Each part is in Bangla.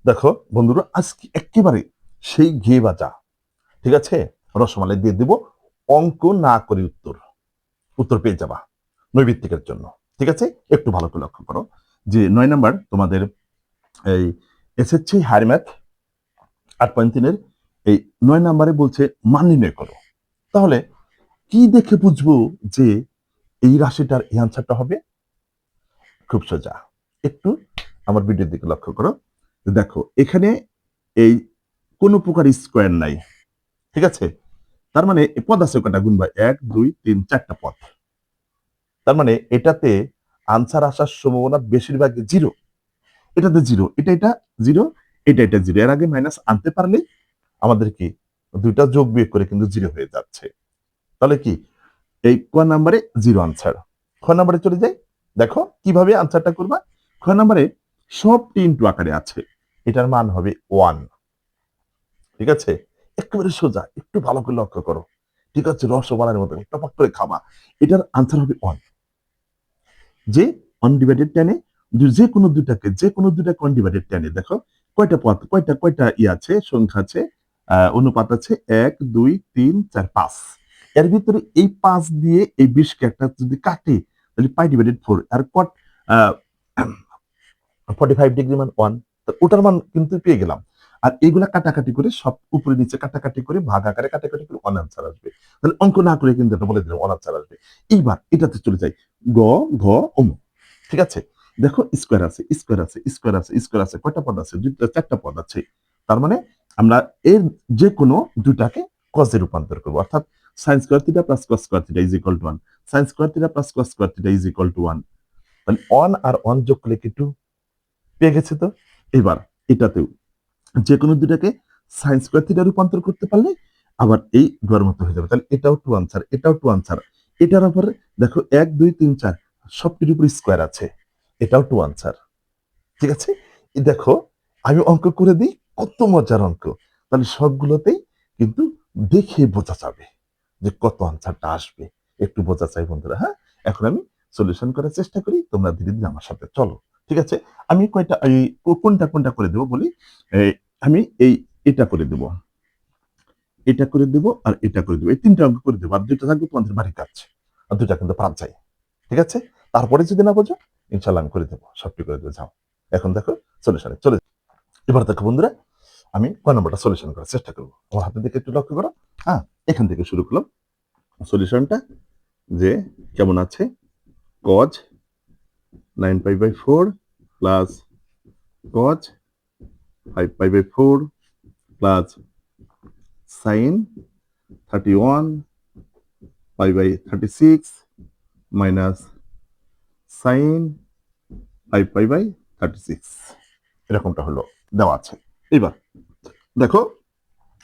দেখো বন্ধুরা, আজকে একেবারে সেই ঘিয়ে বাজা, ঠিক আছে, রসমালাই দিয়ে দিব। অঙ্ক না করে উত্তর উত্তর পেয়ে যাবা নৈবিত্তিকের জন্য। ঠিক আছে, একটু ভালো করে লক্ষ্য করো যে 9 নাম্বার তোমাদের এই এসএসসি হায়ার ম্যাথ 8.3-এর এই 9 নাম্বারে বলছে মান নির্ণয় করো। তাহলে কি দেখে বুঝবো যে এই রাশিটার এই আনসারটা হবে? খুব সোজা, একটু আমার ভিডিওর দিকে লক্ষ্য করো। দেখো এখানে এই কোনো প্রকার স্কোয়ার নাই, ঠিক আছে। তার মানে পদ আছে কটা? গুণ ভাই 1 2 3 4টা পদ। তার মানে এটাতে আনসার আসার সম্ভাবনা বেশিরভাগই জিরো। এটাতে জিরো, এটা জিরো, এটা জিরো। এর আগে মাইনাস আনতে পারলে আমাদের কি দুইটা যোগ বিয়োগ করে কিন্তু জিরো হয়ে যাচ্ছে। তাহলে কি এই ক নাম্বারে জিরো আনসার। খ নাম্বারে চলে যাই, দেখো কিভাবে আনসারটা করবা। খ নাম্বারে সবটি ইন্টু আকারে আছে, এটার মান হবে 1। ঠিক আছে, একেবারে সোজা, একটু ভালো করে লক্ষ্য করো। ঠিক আছে, রসমালাইয়ের মতো টপাক করে খাবা। এটার আনসার হবে 1। যে অনডিভাইডেড টেনে যে কোনো দুটাকে অনডিভাইডেড টেনে দেখো কয়টা পদ, কয়টা কয়টা আছে, সংখ্যা আছে, অনুপাত আছে 1 2 3 4 5। এর ভিতরে এই 5 দিয়ে এই 20কে একটা যদি কাটে তাহলে পাই ডিভাইডেড 4 আর কট 45 ডিগ্রি মান 1। ওটার মান কিন্তু পেয়ে গেলাম। আর এইগুলা কাটাকাটি করে সব উপরে নিচে কাটাকাটি করে ভাগ আকারে কাটাকাটি করে অনানসার আসবে। তাহলে অঙ্ক না করে কিন্তু এটা বলে দিলাম অনানসার আসবে। এইবার এটাতে চলে যাই, গ ঘ অম। ঠিক আছে, দেখো স্কোয়ার আছে, স্কোয়ার আছে, স্কোয়ার আছে, স্কোয়ার আছে, কয়টা পদ আছে? দুইটা, চারটা পদ আছে। তার মানে আমরা এর যে কোনো দুটাকে কজে রূপান্তর করবো, অর্থাৎ sine square theta plus cos square theta is equal to 1, sine square theta plus cos square theta is equal to 1। তাহলে 1 আর 1 যোগ করলে কি 2 পেয়ে গেছে তো। এবার এটাতেও যে কোনো দুটাকে সাইন স্কোয়ার থিটা রূপান্তর করতে পারলে আবার এই দুয়ার মতো হয়ে যাবে। তাহলে এটাও টু আনসার, এটাও টু আনসার। এটার উপরে দেখো 1 2 3 4 সবটির উপর স্কোয়ার আছে, এটাও টু আনসার। ঠিক আছে, এই দেখো আমি অঙ্ক করে দিই, কত মজার অঙ্ক। তাহলে সবগুলোতেই কিন্তু দেখে বোঝা যাবে যে কত আনসারটা আসবে। একটু বোঝা চাই বন্ধুরা। হ্যাঁ, এখন আমি সলিউশন করার চেষ্টা করি, তোমরা ধীরে ধীরে আমার সাথে চলো। ঠিক আছে, আমি কয়টা এই কোনটা কোনটা করে দেবো বলি। এই, আমি এটা করে দেবো, এটা করে দেবো, আর এটা করে দেবো, এই তিনটা অঙ্ক করে দেবো। আর দুইটা থাকবে তোমাদের বাড়ির কাজ, আর দুইটা কিন্তু পাঁচ চাই। ঠিক আছে, তারপরে যদি না বোঝো ইনশাল্লাহ আমি করে দেবো, সবটি করে দেবো। যাও এখন দেখো সলিউশনে চলে। এবার দেখো বন্ধুরা, আমি কয় নম্বরটা সলিউশন করার চেষ্টা করবো, আমার হাতের দিকে একটু লক্ষ্য করো। হ্যাঁ, এখান থেকে শুরু করলাম সলিউশনটা, যে কেমন আছে। cos 9π/4 plus cos 5π/4 plus sin 31π/36 minus sin 5π/36, এরকমটা হলো দেওয়া আছে। এবার দেখো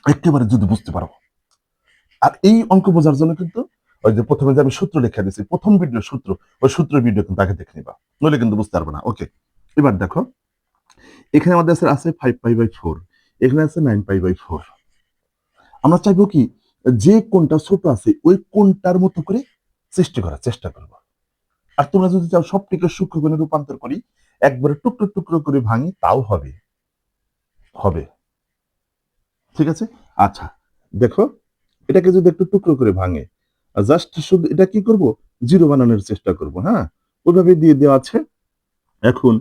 একেবারে যদি বুঝতে পারো, আর এই অঙ্ক বোঝার জন্য কিন্তু ওই যে প্রথমে যে আমি সূত্র লিখে দিয়েছি, প্রথম ভিডিও সূত্র, ওই সূত্রের ভিডিও কিন্তু আগে দেখে নিবা, নইলে কিন্তু বুঝতে পারবে না। ওকে, এবার দেখো এখানে আমাদের আছে 5π/4, এখানে আছে 9π/4। আমরা চাইবো কি যে কোনটা ছোট আছে ওই কোনটার মতো করে সৃষ্টি করার চেষ্টা করবো। আর তোমরা যদি চাও সবটিকে সূক্ষ্মকোণে রূপান্তর করি, একবারে টুকরো টুকরো করে ভাঙি, তাও হবে, হবে। ঠিক আছে, আচ্ছা দেখো এটাকে যদি একটু টুকরো করে ভাঙে, জাস্ট শুধু এটা কি করব, জিরো বানানোর চেষ্টা করব। হ্যাঁ, ওইভাবে দিয়ে দেওয়া আছে। এখন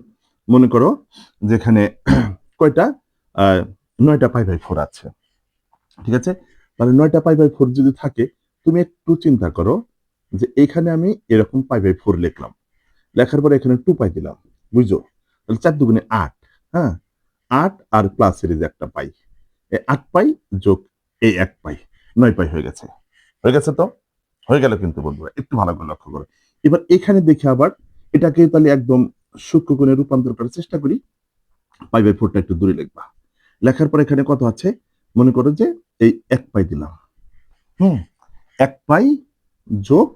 মনে করো যেখানে কয়টা, 9টা π/4 আছে। ঠিক আছে, মানে 9টা π/4 যদি থাকে, তুমি একটু চিন্তা করো যে এখানে আমি এরকম π/4 লিখলাম, লেখার পরে এখানে 2π দিলাম, বুঝছো? তাহলে 4 দুগুণে 8। হ্যাঁ, 8 আর প্লাস সিরিজ একটা পাই, এই 8π যোগ এই 1π, 9π হয়ে গেছে। হয়ে গেছে তো, হয়ে গেল কিন্তু বন্ধুরা, একটু ভালো করে লক্ষ্য করো। এবার এখানে দেখে আবার এটাকে তাহলে একদম সূক্ষ্মকোণে রূপান্তর করার চেষ্টা করি। π/4টা একটু দূরে লিখবা, লেখার পর এখানে কত আছে, মনে করো যে এই 1π দিলাম। হুম, 1π যোগ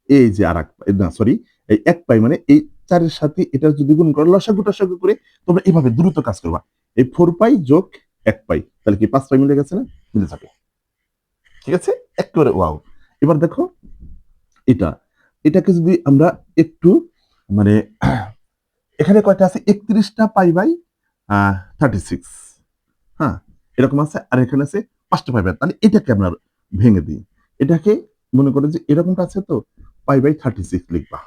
এই যে আর 1π, না সরি, এই 1π মানে এই 4-এর সাথে এটা যদি গুণ করো, লসাগু টসাগু করে তোমরা এভাবে দ্রুত কাজ করবা। এই 4π যোগ 1π, তাহলে কি 5π মিলে গেছে না? মিলে যাবে। ঠিক আছে, একেবারে ওয়াও। এবার দেখো এটা, এটাকে যদি আমরা একটু মানে এখানে কয়টা আছে, 31টা π/, 36, হ্যাঁ, এরকম আছে। আর এখানে আছে 5টা পাই বাই, তাহলে এটাকে আমরা ভেঙে দিই। এটাকে মনে করো যে এরকমটা আছে তো, পাই বাই 36 লিখবা।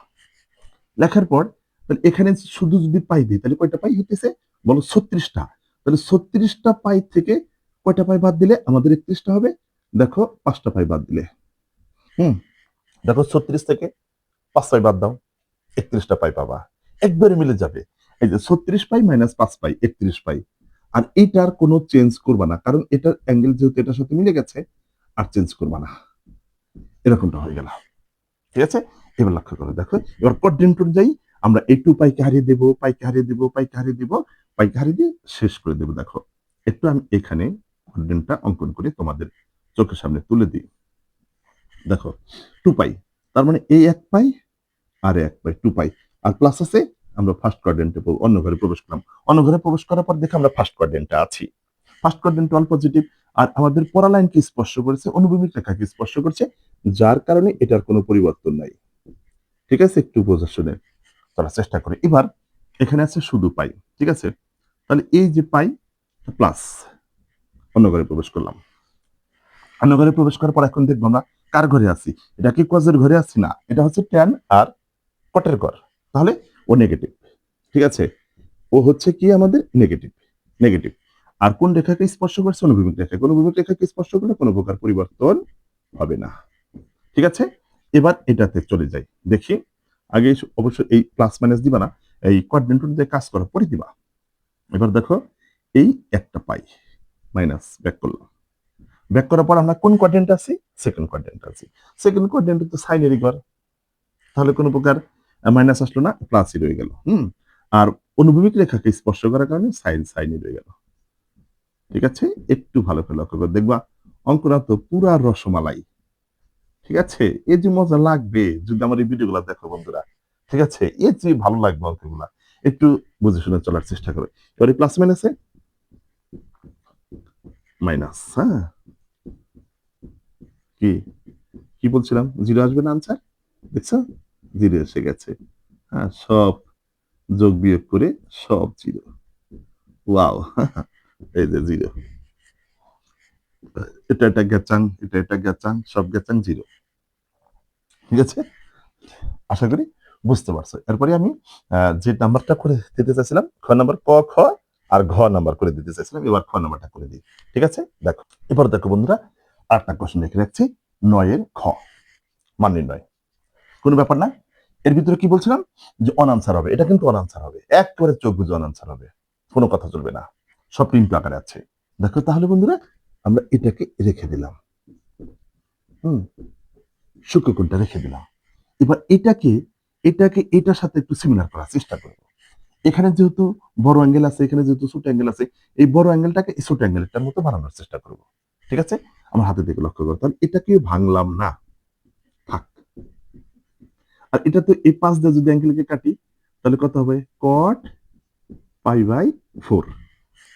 লেখার পর তাহলে এখানে শুধু যদি পাই দিই তাহলে কয়টা পাই হইতেছে বলো? 36টা। তাহলে 36টা পাই থেকে কয়টা পাই বাদ দিলে আমাদের 31টা হবে? দেখো 5টা পাই বাদ দিলে, হুম, দেখো 36 থেকে 5 পাই বাদ দাও, 31টা পাই পাবা। একবারে মিলে যাবে। এই যে 36 পাই মাইনাস 5 পাই, 31 পাই। আর এটার কোনো চেঞ্জ করবা না, কারণ এটার অ্যাঙ্গেল যেহেতু এটার সাথে মিলে গেছে, আর চেঞ্জ করবা না। এরকমটা হয়ে গেল। ঠিক আছে? এবার লক্ষ্য করো, দেখো এবার কোয়াড্রেন্ট অনুযায়ী আমরা এই 2 পাইকে হারিয়ে দেব, পাইকে হারিয়ে দেব, পাইকে হারিয়ে দেব, পাইকে হারিয়ে দিয়ে শেষ করে দেব। দেখো একটু আমি এখানে কোয়াড্রেন্টটা অঙ্কন করে তোমাদের চোখের সামনে তুলে দিই। দেখো 2 পাই, তার মানে এই 1 পাই আর 1 পাই, 2 পাই। আর প্লাস আছে, আমরা ফার্স্ট কোয়াড্রেন্টে অন্য ঘরে প্রবেশ করলাম। অন্য ঘরে প্রবেশ করার পর দেখে আমরা ফার্স্ট কোয়াড্রেন্টে আছি। First quadrant all positive. আর আমাদের পরা লাইনকে স্পর্শ করেছে, অনুভূমিক রেখাকে স্পর্শ করছে, যার কারণে এটার কোনো পরিবর্তন নাই। ঠিক আছে? একটু বোঝা শুনে চলার চেষ্টা করি। এবার এখানে আছে শুধু পাই। ঠিক আছে? তাহলে এই যে পাই প্লাস, অন্য ঘরে প্রবেশ করলাম। অন্য ঘরে প্রবেশ করার পর এখন দেখবো আমরা কার ঘরে আছি। এটা কি কজের ঘরে আছি? না, এটা হচ্ছে ট্যান আর কটের ঘর। তাহলে ও নেগেটিভ। ঠিক আছে? ও হচ্ছে কি আমাদের নেগেটিভ, নেগেটিভ। আর কোন রেখাকে স্পর্শ করছে? অনুভূমিক রেখা। অনুভূমিক রেখাকে স্পর্শ করলে কোনো প্রকার পরিবর্তন হবে না। ঠিক আছে? এবার এটাতে চলে যাই, দেখি। আগে অবশ্যই এই প্লাস মাইনাস দিবা না, এই কোয়াড্রেন্ট অনুযায়ী কাজ করার পরে দিবা। এবার দেখো এই একটা পাই মাইনাস ব্যাক করলাম। ব্যাক করার পর আমরা কোন কোয়াড্রেন্ট আছি? সেকেন্ড কোয়াড্রেন্ট আছি। সেকেন্ড কোয়াড্রেন্ট তো সাইনেরই ঘর, তাহলে কোনো প্রকার মাইনাস আসলো না, প্লাসই রয়ে গেল। আর অনুভূমিক রেখাকে স্পর্শ করার কারণে সাইন সাইনই রয়ে গেল। ঠিক আছে? একটু ভালো করে লক্ষ্য করে দেখবা, অঙ্কটা তো পুরা রসমালাই। ঠিক আছে? এই যে মজা লাগবে যদি আমার এই ভিডিওগুলো দেখো বন্ধুরা। ঠিক আছে? এর যে ভালো লাগবে অঙ্কগুলা। একটু বুঝে শুনে চলার চেষ্টা করো। এবারে প্লাস মাইনাসে মাইনাস, হ্যাঁ? কি কি বলছিলাম? জিরো আসবে না আনসার? দেখছো? জিরো এসে গেছে। হ্যাঁ, সব যোগ বিয়োগ করে সব জিরো। ওয়াও! এই যে জিরো। এটা এটা গ্যাচাং, এটা এটা গ্যাচাং, সব গ্যাচাং জিরো। ঠিক আছে? আশা করি বুঝতে পারছো। এরপরে আমি যে নাম্বারটা করে দিতে চাইছিলাম, খ নাম্বার, ক, খ আর ঘ নাম্বার করে দিতে চাইছিলাম। এবার খ নাম্বারটা করে দিই। ঠিক আছে? দেখো। এবার দেখো বন্ধুরা, আরেকটা কোশ্চেন লিখে রাখছি। ৯ এর খ, মান নির্ণয়। কোনো ব্যাপার না। এর ভিতরে কি বলছিলাম? যে অনআনসার হবে। এটা কিন্তু অনআনসার হবে। একেবারে চোখ বুজে অনআনসার হবে। কোনো কথা চলবে না। সব প্রিন্ট আকারে আছে। দেখো তাহলে বন্ধুরা, আমরা এটাকে রেখে দিলাম। হুম, সূক্ষ্মকোণটা রেখে দিলাম। এবার এটাকে এটার সাথে একটু সিমিলার করার চেষ্টা করব। এখানে যেহেতু বড় অ্যাঙ্গেল আছে, এখানে যেহেতু ছোট অ্যাঙ্গেল আছে, এই বড় অ্যাঙ্গেলটাকে এই ছোট অ্যাঙ্গেলটার মতো বানানোর চেষ্টা করব। ঠিক আছে? আমার হাতের দিকে লক্ষ্য করো। তাহলে এটাকে ভাঙলাম না, থাক। আর এটা তো এই 5 দিয়ে যদি অ্যাঙ্গেলকে কাটি তাহলে কত হবে? cot pi by 4।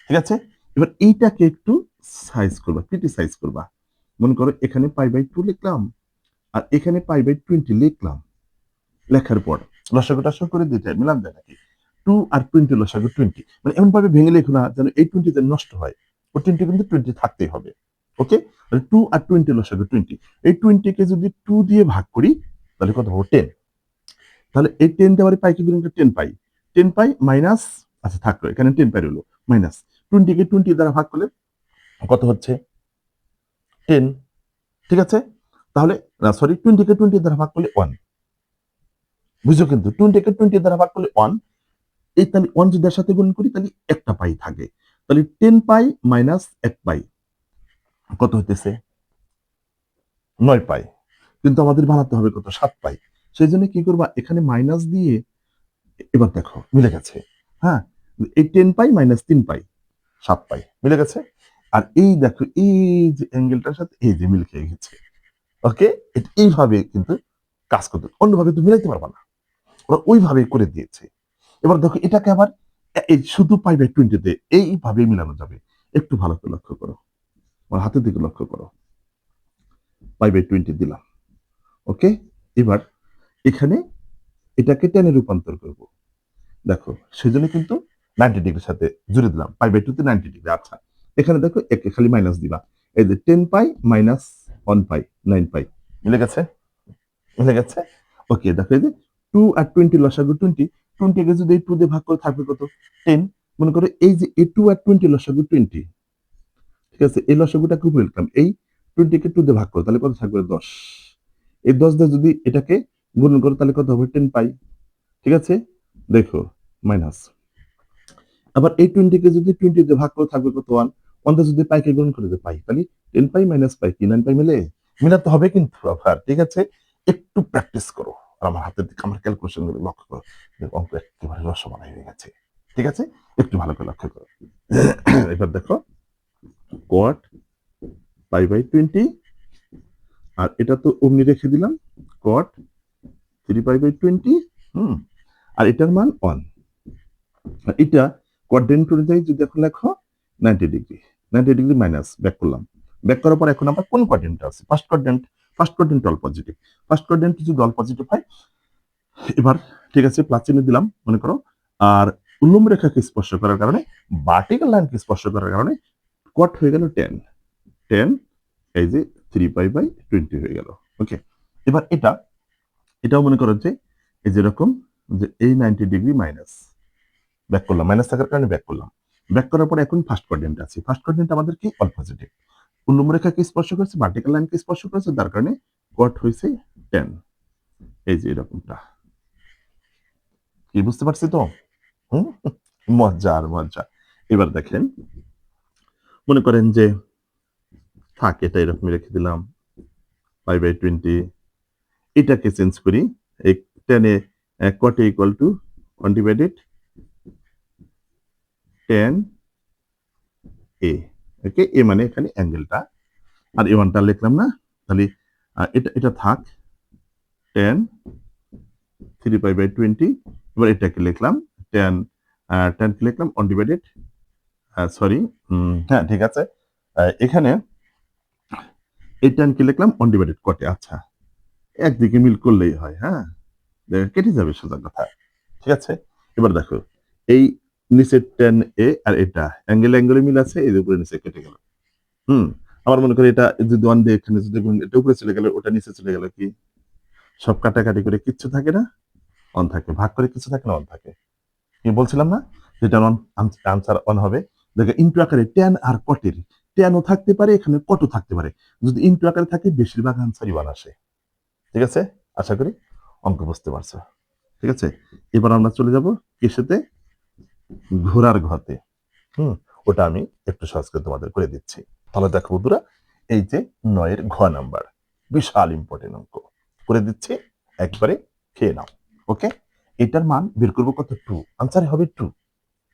ঠিক আছে? এবার এইটাকে একটু সাইজ করবা, ক্রিটিসাইজ করবা। মনে করো এখানে পাই বাই 2 লিখলাম আর এখানে পাই বাই 20 লিখলাম। লেখার পর লসাগু টসাগু করে দুইটা মিলান যায় নাকি? 2 আর 20 লসাগু 20, মানে এমন ভাবে ভেঙে লেখো না যেন এই 20 যেন নষ্ট হয়। ও 20 কিন্তু 20 থাকতেই হবে। ওকে? তাহলে 2 আর 20 লসাগু 20। এই 20 কে যদি 2 দিয়ে ভাগ করি তাহলে কত হবে? 10। তাহলে এই 10 দিয়ে আবার পাইকে গুণ করে 10 পাই। 10 পাই মাইনাস, আচ্ছা থাকলো, এখানে 10 পাই রইলো, মাইনাস 20 কে 20 দ্বারা ভাগ করলে কত হচ্ছে? 10। ঠিক আছে? তাহলে সরি, 20 কে 20 দ্বারা ভাগ করলে 1। বুঝছো কিন্তু? 20 কে 20 দ্বারা ভাগ করলে 1। এই তাহলে 1 যদি এর সাথে গুণ করি তাহলে একটা পাই থাকে। তাহলে 10 পাই মাইনাস 1 পাই কত হইতেছে? 9 পাই। কিন্তু আমাদের বানাতে হবে কত? 7 পাই। সেজন্য কি করবা? এখানে মাইনাস দিয়ে এবার দেখো মিলে গেছে। হ্যাঁ? এই 10 পাই মাইনাস 3 পাই 7 পাই। মিলে গেছে? আর এই দেখো এই যে অ্যাঙ্গেলটার সাথে এই যে মিল খেয়ে গেছে। ওকে? এইভাবে কিন্তু কাজ করতে, অন্যভাবে তো মিলাইতে পারবা না। ওরা ওইভাবে করে দিয়েছে। এবার দেখো এটাকে আবার এই শুধু পাই বাই 20 তে এইভাবে মিলানো যাবে। একটু ভালো করে লক্ষ্য করো। আমার হাতের দিকে লক্ষ্য করো। পাই বাই 20 দিলাম। ওকে? এবার এখানে এটাকে টেনে রূপান্তর করব। দেখো সেজন্য কিন্তু 90 ডিগ্রির সাথে জুড়ে দিলাম, পাই বাই 2 তে 90 ডিগ্রি। আচ্ছা, এখানে দেখো একে খালি মাইনাস দিবা, এই যে 10 পাই মাইনাস 1 পাই 9 পাই, মিলে গেছে? মিলে গেছে? ওকে, দেখো এই যে 2 আর 20 লসাগু 20, 20 কে যদি এই 2 দিয়ে ভাগ করে থাকবে কত? 10। মনে করো এই যে এই 2 আর 20 লসাগু 20, ঠিক আছে, এই লসাগুটাকে উপরে লিখলাম, এই 20 কে 2 দিয়ে ভাগ করো তাহলে কত থাকবে? 10। এই 10 দিয়ে যদি এটাকে গুণ করো তাহলে কত হবে? 10 পাই, ঠিক আছে? দেখো মাইনাস, আবার এই 20 কে যদি 20 দিয়ে ভাগ করে থাকবে কত? 1। 1 দিয়ে যদি পাইকে গুণ করে পাই, তাহলে 10 পাই মাইনাস পাই কি 9 পাই মিলে? মিলাতে হবে কিন্তু আবার, ঠিক আছে? একটু প্র্যাকটিস করো আর আমার হাতের দিকে আমার ক্যালকুলেশন গুলো লক্ষ্য করো, দেখো অঙ্ক একেবারে রসমালাই হয়ে গেছে, ঠিক আছে? একটু ভালো করে লক্ষ্য করো। এবার দেখো কোয়াট পাই বাই 20, আর এটা তো অমনি রেখে দিলাম, কোয়াট 3 পাই বাই 20, আর এটার মান 1। আর এটা কোয়াড্রেন্ট অনুযায়ী যদি এখন লেখো 90 ডিগ্রি, 90 ডিগ্রি মাইনাস ব্যাক করলাম, ব্যাক করার পর এখন আমরা কোন কোয়াড্রেন্টে আছে? First quadrant. First quadrant all positive, first quadrant যদি অল পজিটিভ হয়, এবার ঠিক আছে প্লাস চিহ্ন দিলাম মনে করো, আর উল্লম্ব রেখাকে স্পর্শ করার কারণে, ভার্টিক্যাল লাইনকে স্পর্শ করার কারণে কোয়াট হয়ে গেল 10, 10 এই যে 3 পাই বাই 20 হয়ে গেল। ওকে, এবার এটাও মনে করো যে এই যেরকম যে এই 90 ডিগ্রি মাইনাস ব্যাক করলাম, মাইনাস থাকার কারণে ব্যাক করলাম, ব্যাক করার পরে এখন ফার্স্ট কোয়াড্রেন্ট আছে, ফার্স্ট কোয়াড্রেন্ট আমাদের কি? অল পজিটিভ, উল্লম্ব রেখাকে স্পর্শ করেছে, ভার্টিক্যাল লাইনকে স্পর্শ করেছে, তার কারণে কোয়াট হয়েছে 10, এই যে এরকমটা। কি বুঝতে পারছি তো? হুম, মজা আর মজা। এবার দেখেন, মনে করেন যে থাক এটা এরকম রেখে দিলাম, পাই বাই 20, এটাকে চেঞ্জ করি, এই 10 এ কট ইকুয়াল টু 1 ডিভাইডেড 10 এ, ওকে, এ মানে এখানে অ্যাঙ্গেলটা, আর এ ওয়ানটা লিখলাম না, তাহলে এটা এটা থাক 10 3 পাই বাই 20, এবার এটাকে লিখলাম 10, 10 কে লিখলাম 1 ডিভাইডেড, সরি, হ্যাঁ ঠিক আছে, এখানে এই 10 কে লিখলাম 1 ডিভাইডেড কটে। আচ্ছা, একদিকে মিল করলেই হয়, হ্যাঁ, কেটে যাবে সোজা কথা, ঠিক আছে? এবার দেখো এই নিচে 10 এ আর এটা অ্যাঙ্গেলে মিল আছে, এই উপরে নিচে কেটে গেল। আবার মনে করি এটা যদি 1 দিয়ে এখানে যদি এটা উপরে চলে গেল, ওটা নিচে চলে গেল, কি সব কাটাকাটি করে কিচ্ছু থাকে না, অন থাকে, ভাগ করে কিছু থাকে না, অন থাকে। কি বলছিলাম না, যেটা আনসার অন হবে। দেখো ইন্টু আকারে ট্যান আর কটের, ট্যানও থাকতে পারে এখানে, কটও থাকতে পারে, যদি ইন্টু আকারে থাকে বেশিরভাগ আনসারই ওয়ান আসে, ঠিক আছে? আশা করি অঙ্ক বুঝতে পারছো, ঠিক আছে? এবার আমরা চলে যাব কিসেতে? ঘোড়ার ঘতে। ওটা আমি একটু সহজ করে তোমাদের করে দিচ্ছি। তাহলে দেখো বন্ধুরা, এই যে 9 এর ঘ নাম্বার, বিশাল ইম্পর্টেন্ট অঙ্ক করে দিচ্ছি, একবারে খেয়ে নাও। ওকে, এটার মান বের করবো কত? 2, আনসারে হবে 2।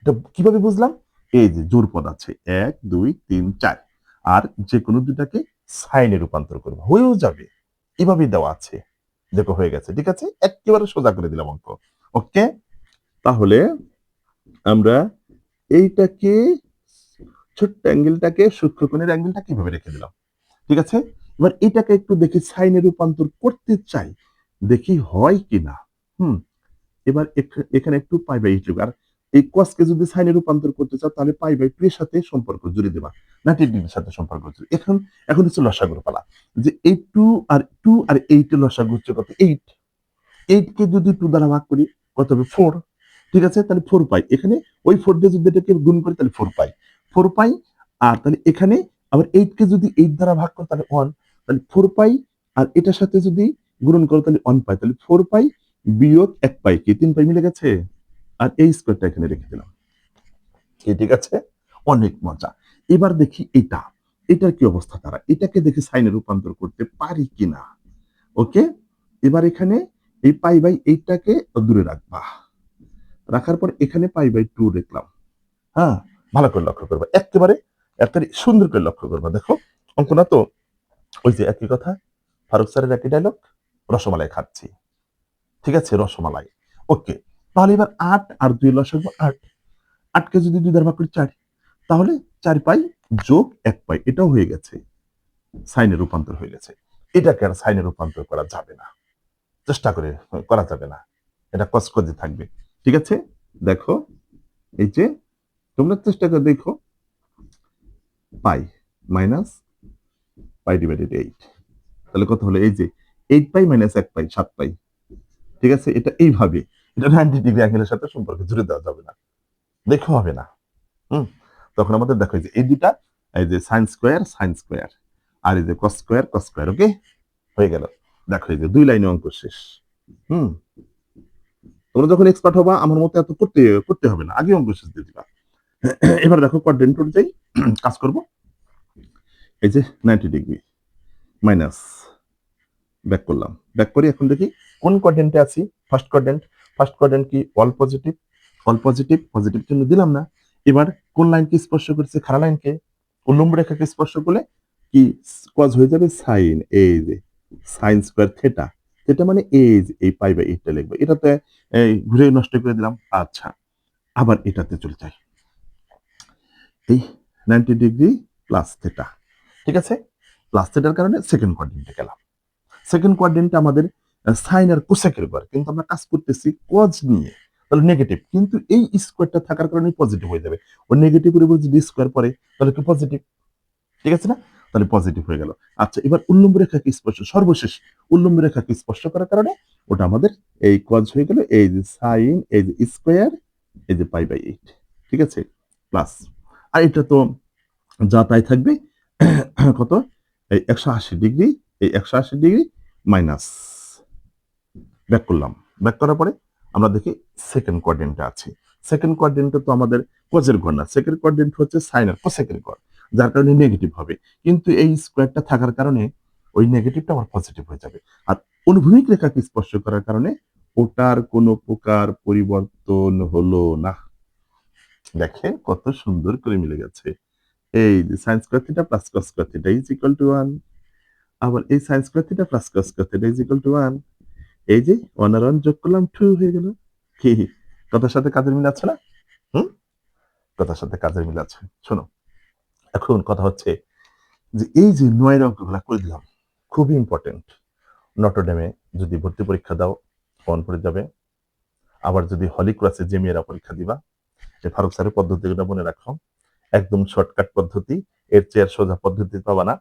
এটা কিভাবে বুঝলাম? এই যে জোর পদ আছে 1 2 3 4, আর যে কোনো দুটাকে সাইনে রূপান্তর করবো, হয়েও যাবে, এভাবেই দেওয়া আছে। দেখো হয়ে গেছে, ঠিক আছে, একেবারে সোজা করে দিলাম অঙ্ক। ওকে, তাহলে আমরা এইটাকে, ছোট্ট অ্যাঙ্গেলটাকে সূক্ষ্মকোণের অ্যাঙ্গেলটা কিভাবে রেখে দিলাম, ঠিক আছে? এবার এটাকে একটু দেখি সাইনে রূপান্তর করতে চাই, দেখি হয় কিনা। এবার এখানে একটু পাই বাই 8 আর এই কসকে যদি সাইনে রূপান্তর করতে চাও তাহলে পাই বাই 2 এর সাথে সম্পর্ক জুড়ে দেবা, 90 ডিগ্রির সাথে সম্পর্ক জুড়ে। এখন হচ্ছে লসাগুর পালা, যে এই 2 আর 8 এর লসাগু হচ্ছে কত? 8, 8 কে যদি 2 দ্বারা ভাগ করি কত হবে? 4, ঠিক আছে, তাহলে 4 পাই, এখানে ওই 4 দিয়ে যদি এটাকে গুণ করি তাহলে 4 পাই, 4 পাই, আর তাহলে এখানে আবার 8 কে যদি 8 দ্বারা ভাগ করি তাহলে 1, তাহলে 4 পাই, আর এটার সাথে যদি গুণন করো তাহলে 1 পাই, তাহলে 4 পাই বিয়োগ 1 পাই কি 3 পাই মিলে গেছে, আর এই স্কোয়ারটা এখানে রেখে দিলাম, ঠিক আছে? অনেক মজা। এবার দেখি এটার কি অবস্থা, তারা এটাকে দেখে সাইনে রূপান্তর করতে পারি কিনা। ওকে, এবার এখানে এই পাই বাই 8টাকে দূরে রাখবা, রাখার পর এখানে পাই বাই 2 রাখলাম। হ্যাঁ, ভালো করে লক্ষ্য করবা, একেবারে সুন্দর করে লক্ষ্য করবা। দেখো অঙ্ক না তো, ওই যে একই কথা, ফারুক স্যারের একই ডায়লগ, রসমালাই খাচ্ছি, ঠিক আছে, রসমালাই। ওকে, তাহলে এবার 8 আর 2 লসাগু 8, 8 কে যদি 2 দ্বারা ভাগ করি 4, তাহলে 4 পাই যোগ 1 পাই, এটাও হয়ে গেছে, সাইনে রূপান্তর হয়ে গেছে। এটাকে আর সাইনে রূপান্তর করা যাবে না, চেষ্টা করে করা যাবে না, এটা কসকজে থাকবে, ঠিক আছে? দেখো এই যে তোমরা চেষ্টা করে দেখো, পাই মাইনাস পাই ডিভাইডেড 8, তাহলে কত হলো? এই যে 8 পাই মাইনাস 1 পাই, 7 পাই। ঠিক আছে, এটা এইভাবে, এটা 90 ডিগ্রি অ্যাঙ্গেলের সাথে সম্পর্কে জুড়ে দেওয়া যাবে না, দেখো হবে না। হুম, তখন আমাদের দেখো এই যে এই দুটা, এই যে সাইন স্কোয়ার আর এই যে কস স্কোয়ার, ওকে হয়ে গেল। দেখো এই যে 2 লাইনে অঙ্ক শেষ। হুম, তোমরা যখন এক্সপার্ট হবা আমার মতো এত করতে করতে হবে না, আগে অঙ্ক শেষ দিয়ে দিবা। এবার দেখো কোয়াড্রেন্ট অনুযায়ী কাজ করব। এই যে 90 ডিগ্রি মাইনাস, ব্যাক করলাম, ব্যাক করি, এখন দেখি কোন কোয়াড্রেন্টে আছি। ফার্স্ট কোয়াড্রেন্ট কি? অল পজিটিভ, পজিটিভ চিহ্ন দিলাম না। এবার কোন লাইনকে স্পর্শ করছে? খাড়া লাইনকে। উল্লম্ব রেখাকে স্পর্শ করলে কি কজ হয়ে যাবে? সাইন, এই যে সাইন স্কোয়ার থেটা, থেটা মানে এই যে এই পাই বাই 8টা লিখবে, এটাতে এই ঘুরে নষ্ট করে দিলাম। আচ্ছা, আবার এটাতে চলে যাই, এই 90 ডিগ্রি প্লাস থেটা, ঠিক আছে, প্লাস থেটার কারণে সেকেন্ড কোয়াড্রেন্টে গেলাম। সেকেন্ড কোয়াড্রেন্টে আমাদের সাইন আর কোসেকের ঘর, কিন্তু আমরা কাজ করতেছি কজ নিয়ে, তাহলে নেগেটিভ, কিন্তু এই স্কোয়ারটা থাকার কারণে পজিটিভ হয়ে যাবে। ও নেগেটিভের উপর যদি স্কোয়ার পড়ে তাহলে কি পজিটিভ, ঠিক আছে না? তাহলে পজিটিভ হয়ে গেল। আচ্ছা, এবার উল্লম্ব রেখাকে স্পর্শ, সর্বশেষ উল্লম্ব রেখাকে স্পর্শ করার কারণে ওটা আমাদের এই কজ হয়ে গেল, এই যে সাইন, এই যে স্কোয়ার, এই যে পাই বাই 8, ঠিক আছে, প্লাস। আর এটা তো যা তাই থাকবে। কত? এই 180 ডিগ্রি, এই 180 ডিগ্রি মাইনাস, ব্যাক করলাম, ব্যাক করার পরে আমরা দেখি সেকেন্ড কোয়াড্রেন্টে আছি। সেকেন্ড কোয়াড্রেন্টে তো আমাদের কোজের ঘর না, সেকেন্ড কোয়াড্রেন্ট হচ্ছে সাইন আর কোসেকের ঘর, যার কারণে নেগেটিভ হবে। কিন্তু এই স্কোয়ারটা থাকার কারণে ওই নেগেটিভটা আবার পজিটিভ হয়ে যাবে। আর অনুভূমিক রেখাকে স্পর্শ করার কারণে ওটার কোনো প্রকার পরিবর্তন হলো না। দেখেন কত সুন্দর করে মিলে গেছে। এই যে sine square theta plus cos square theta is equal to 1, আবার এই sine square theta plus cos square theta is equal to 1। এই যে 1 আর 1 যোগ করলাম, 2 হয়ে গেল। কি কথার সাথে কাজের মিল আছে না? হুম, কথার সাথে কাজের মিল আছে। শোনো, এখন কথা হচ্ছে যে এই যে 9 অঙ্কগুলা করে দিলাম, খুবই ইম্পর্টেন্ট। নটরডেমে যদি ভর্তি পরীক্ষা দাও, ফোন পড়ে যাবে। আবার যদি হলি ক্লাসে যে মেয়েরা পরীক্ষা দিবা, যে ফারুক স্যারের পদ্ধতিগুলো মনে রাখো, একদম শর্টকাট পদ্ধতি, এর চেয়ে সোজা পদ্ধতি পাবা না।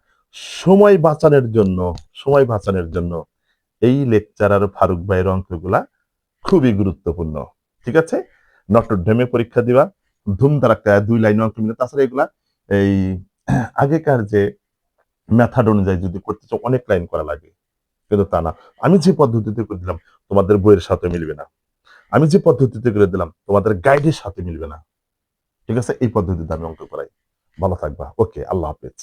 সময় বাঁচানোর জন্য, সময় বাঁচানোর জন্য এই লেকচারার ফারুক ভাইয়ের অঙ্কগুলা খুবই গুরুত্বপূর্ণ, ঠিক আছে? নটরডেমে পরীক্ষা দিবা, ধুমধারাক্কা 2 লাইন অঙ্ক মিলে। তাছাড়া এগুলা এই আগেকার যে মেথড অনুযায়ী যদি করতে চাও অনেক লাইন করা লাগে, কিন্তু তা না। আমি যে পদ্ধতিতে করে দিলাম তোমাদের বইয়ের সাথে মিলবে না, আমি যে পদ্ধতিতে করে দিলাম তোমাদের গাইডের সাথে মিলবে না, ঠিক আছে? এই পদ্ধতিতে আমি অঙ্ক করাই। ভালো থাকবা, ওকে, আল্লাহ হাফেজ।